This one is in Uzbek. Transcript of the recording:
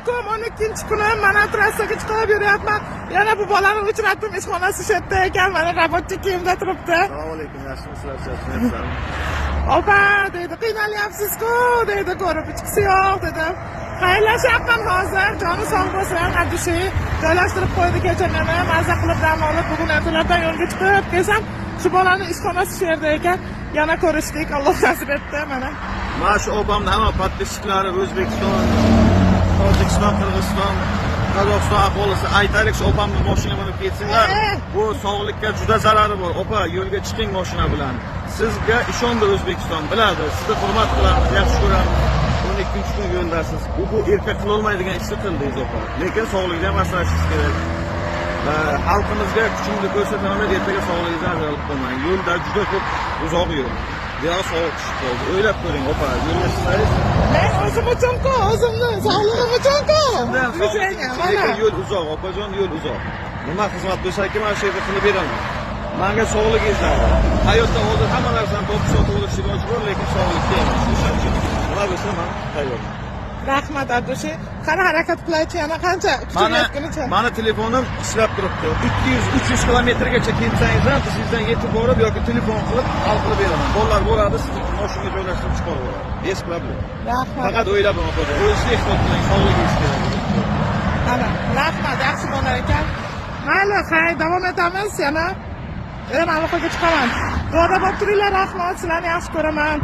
alaykum. 12-kuni mana trassaga chiqib yuryapman. Yana bu bolani uchratdim, ishxonasi shu yerda ekan. Mana robotchi kiyimda turibdi. Assalomu alaykum, yaxshimisizlar, charchamayapsan? Opa, dedi, qiynalyapsiz-ku, dedi, ko'rib ichkisi yo'q, dedi. Xayrlashyapman hozir, joni sog' bo'lsin, Abdushi. Joylashtirib qo'ydi kecha meni, mazza qilib dam olib, bugun ertalardan yo'lga chiqib kelsam, shu bolani ishxonasi shu yerda ekan. Yana ko'rishdik, Alloh nasib etdi, mana. Mana shu opamni hamma podpischiklari O'zbekiston, Tojikiston, Qirg'iziston, Qozog'iston aholisi aytaylik, shu opamni mashina minib ketsinlar. Bu sog'likka juda zarari bor. Opa, yo'lga chiqing mashina bilan. Sizga ishondi O'zbekiston, biladi. Sizni hurmat qilamiz, yaxshi ko'ramiz. 12 kun yo'ldasiz. Bu erkak qilolmaydigan ishni qildingiz opa. Lekin sog'likda ham asrashingiz kerak. Xalqimizga kuchingni ko'rsataman, ertaga sog'lig'ingizni azalib qo'ymang. Yo'lda juda ko'p uzoq yo'l. Yo sovuq tushib qoldi. O'ylab ko'ring opa, yo'lga chiqsangiz. Men o'zim uchun-ku, o'zimni sog'lig'im uchun-ku. Lekin yo'l uzoq, opajon, yo'l uzoq. Nima xizmat bo'lsa-ki, mana shu yerda qilib beraman. Menga sog'ligingizni, hayotda hozir hamma narsani topib olish iloji bor, lekin sog'likka emas. O'shaning uchun nima bo'lsa men tayyorman. Rahmat Abdushi. Qani harakat qilaychi, yana qancha kuchayotganicha. Mana telefonim ishlab turibdi. 200-300 kilometrgacha kelsangiz ham sizdan yetib borib yoki telefon qilib hal qilib beraman. Bolalar bo'ladi, sizni mashinaga joylashtirib chiqarib yuboradi. Bez problem. Rahmat. Faqat o'ylab o'qidim. O'zingizga ehtiyot qiling, sog'ligingiz kerak. Ana, rahmat, yaxshi bo'lar ekan. Mayli, xayr, davom etamiz yana. Yana aloqaga chiqaman. Duoda bo'lib turinglar, rahmat, sizlarni yaxshi ko'raman.